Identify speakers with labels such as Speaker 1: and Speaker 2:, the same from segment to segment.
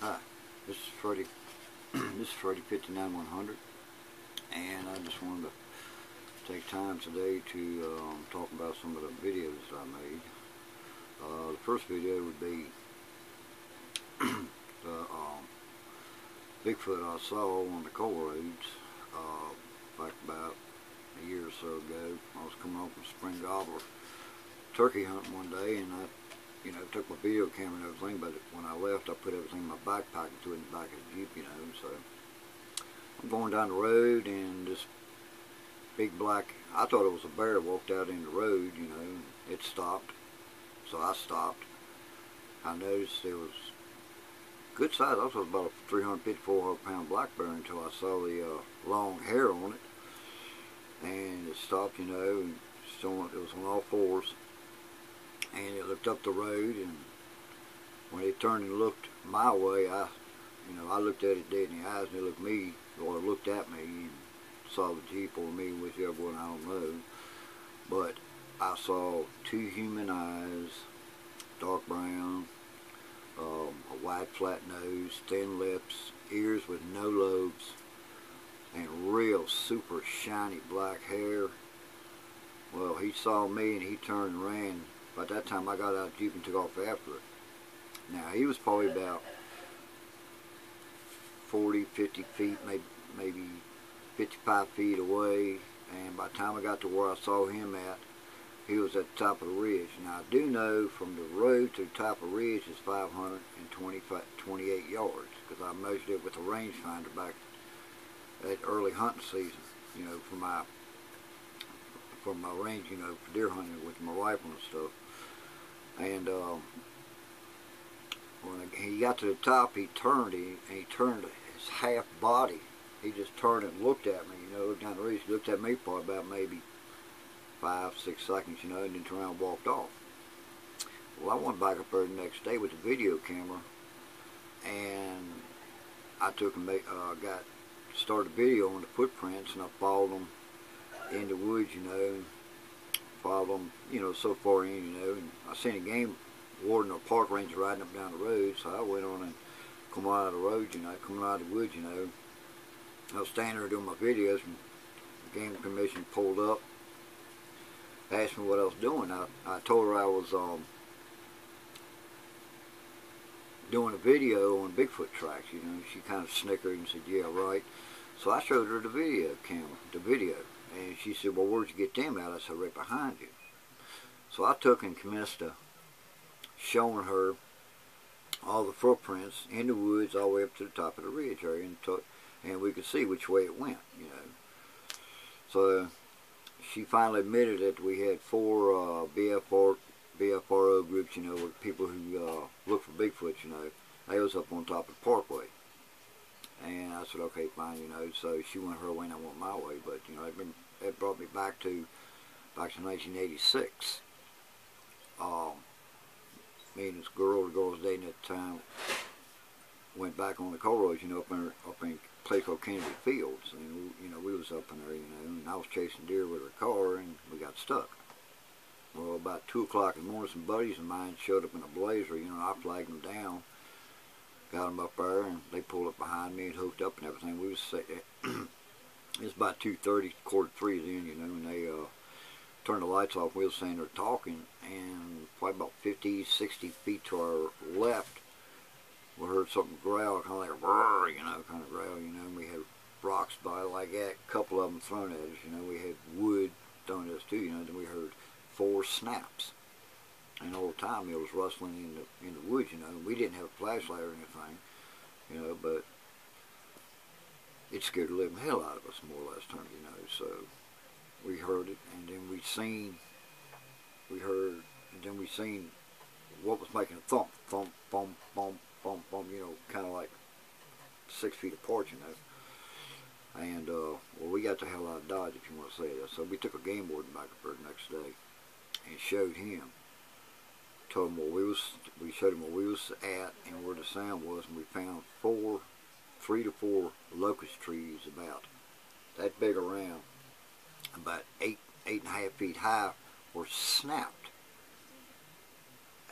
Speaker 1: Hi, this is Freddie. This is Freddie 59100, and I just wanted to take time today to talk about some of the videos that I made. The first video would be the Bigfoot I saw on the coal roads back about a year or so ago. I was coming home from Spring Gobbler turkey hunting one day, and I took my video camera and everything, but when I left, I put everything in my backpack and threw it in the back of the Jeep, so I'm going down the road, and this big black, I thought it was a bear, walked out in the road, it stopped, so I stopped. I noticed it was good size. I thought it was about a 350, 400 pound black bear until I saw the long hair on it, and it stopped, and it was on all fours. And it looked up the road, and when it turned and looked my way, I looked at it dead in the eyes, and it looked me, or it looked at me, and saw the Jeep or me, whichever one, I don't know. But I saw two human eyes, dark brown, a wide flat nose, thin lips, ears with no lobes, and real super shiny black hair. Well, he saw me, and he turned and ran. By that time, I got out of the Jeep and took off after it. Now, he was probably about 40, 50 feet, maybe 55 feet away, and by the time I got to where I saw him at, he was at the top of the ridge. Now, I do know from the road to the top of the ridge is 528 yards, because I measured it with a rangefinder back at early hunting season, for my range, for deer hunting with my rifle and stuff. And when he got to the top, he turned his half body. He just turned and looked at me, looked down the ridge. He looked at me for about maybe 5, 6 seconds, and then turned around and walked off. Well, I went back up there the next day with the video camera, and I took and started a video on the footprints, and I followed them in the woods, followed them, so far in, and I seen a game warden or park ranger riding up down the road, so I went on and come out of the road, coming out of the woods, I was standing there doing my videos, and the game commission pulled up, asked me what I was doing. I told her I was doing a video on Bigfoot tracks, she kind of snickered and said, yeah, right. So I showed her the video camera, and she said, well, where'd you get them at? I said, right behind you. So I took and commenced showing her all the footprints in the woods all the way up to the top of the ridge area, and we could see which way it went, So she finally admitted that we had 4 BFRO groups, with people who look for Bigfoot, They was up on top of the parkway. And I said, okay, fine, so she went her way and I went my way, but, it brought me back to 1986. Me and this girl, the girl I was dating at the time, went back on the coal roads, up in a place called Kennedy Fields, and, we was up in there, and I was chasing deer with her car, and we got stuck. Well, about 2 o'clock in the morning, some buddies of mine showed up in a blazer, I flagged them down, got them up there, and they pulled up behind me and hooked up and everything. We was it was about 2:30, 2:45 then, and they turned the lights off. We was standing there talking, and probably about 50, 60 feet to our left, we heard something growl, kind of like a brrr, kind of growl, and we had rocks by like that, a couple of them thrown at us, we had wood thrown at us too, then we heard 4 snaps. And all the time it was rustling in the woods, we didn't have a flashlight or anything, but it scared the living hell out of us, more or less, so we heard it, and then we seen what was making a thump, thump, bump, bump, bump, bump, kind of like 6 feet apart, and well, we got the hell out of Dodge, if you want to say that. So we took a game warden back up there the next day and showed him. Told him we showed him where we was at and where the sound was, and we found 3 to 4 locust trees about that big around, about 8.5 feet high, were snapped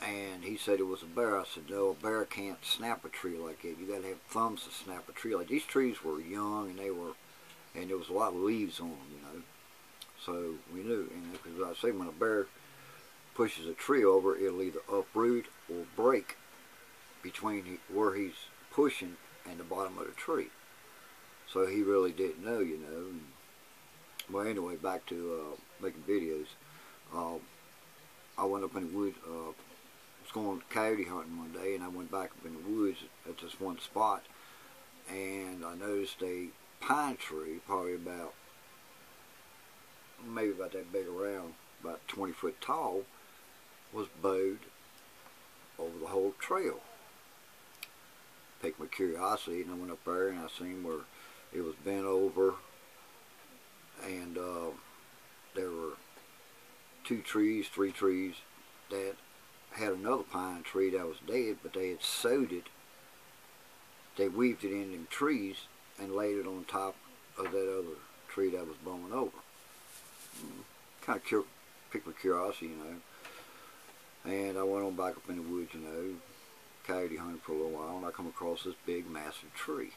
Speaker 1: and he said it was a bear. I said, no, a bear can't snap a tree like that. You got to have thumbs to snap a tree. Like, these trees were young, and there was a lot of leaves on them, you know. So we knew, and because I say when a bear pushes a tree over, it'll either uproot or break between where he's pushing and the bottom of the tree. So he really didn't know, you know. And, well, anyway, back to making videos. I went up in the woods. Was going coyote hunting one day, and I went back up in the woods at this one spot, and I noticed a pine tree, probably maybe about that big around, about 20 foot tall, was bowed over the whole trail. Piqued my curiosity, and I went up there and I seen where it was bent over, and there were 3 trees that had another pine tree that was dead, but they had sewed it. They weaved it in them trees and laid it on top of that other tree that was blown over. Kind of piqued my curiosity, you know. And I went on back up in the woods, you know, coyote hunting for a little while, and I come across this big, massive tree,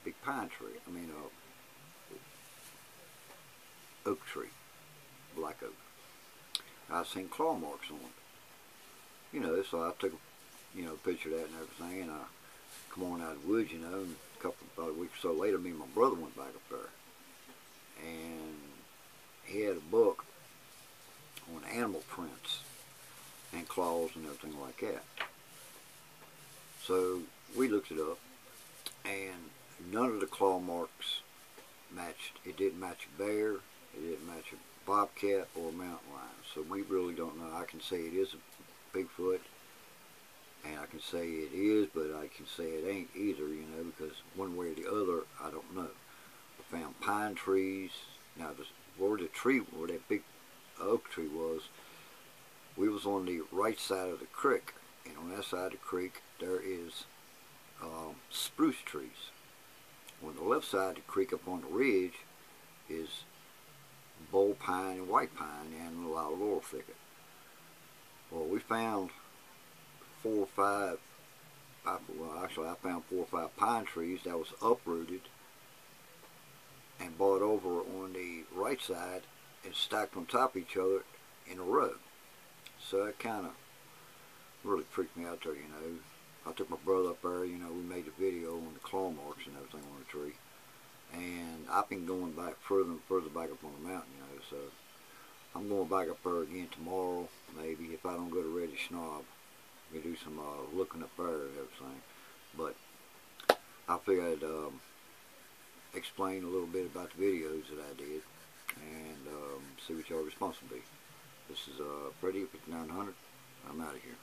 Speaker 1: big pine tree. I mean, oak tree, black oak. I seen claw marks on it. You know, so I took a picture of that and everything, and I come on out of the woods, you know, and about a week or so later, me and my brother went back up there, and he had a book on animal prints and claws and everything like that. So we looked it up, and none of the claw marks matched. It didn't match a bear, it didn't match a bobcat or a mountain lion. So we really don't know. I can say it is a Bigfoot, and I can say it is, but I can say it ain't either, you know, because one way or the other, I don't know. I found pine trees. Now, where that big oak tree was, we was on the right side of the creek, and on that side of the creek, there is spruce trees. On the left side of the creek, up on the ridge, is bull pine and white pine and a lot of laurel thicket. Well, we found 4 or 5, actually I found 4 or 5 pine trees that was uprooted and brought over on the right side and stacked on top of each other in a row. So that kind of really freaked me out there, you know. I took my brother up there, you know, we made a video on the claw marks and everything on the tree. And I've been going back further and further back up on the mountain, you know, so I'm going back up there again tomorrow, maybe, if I don't go to Reddish Knob. We do some looking up there and everything. But I figured I'd explain a little bit about the videos that I did and see what y'all response will be. This is Freddy 5900. I'm out of here.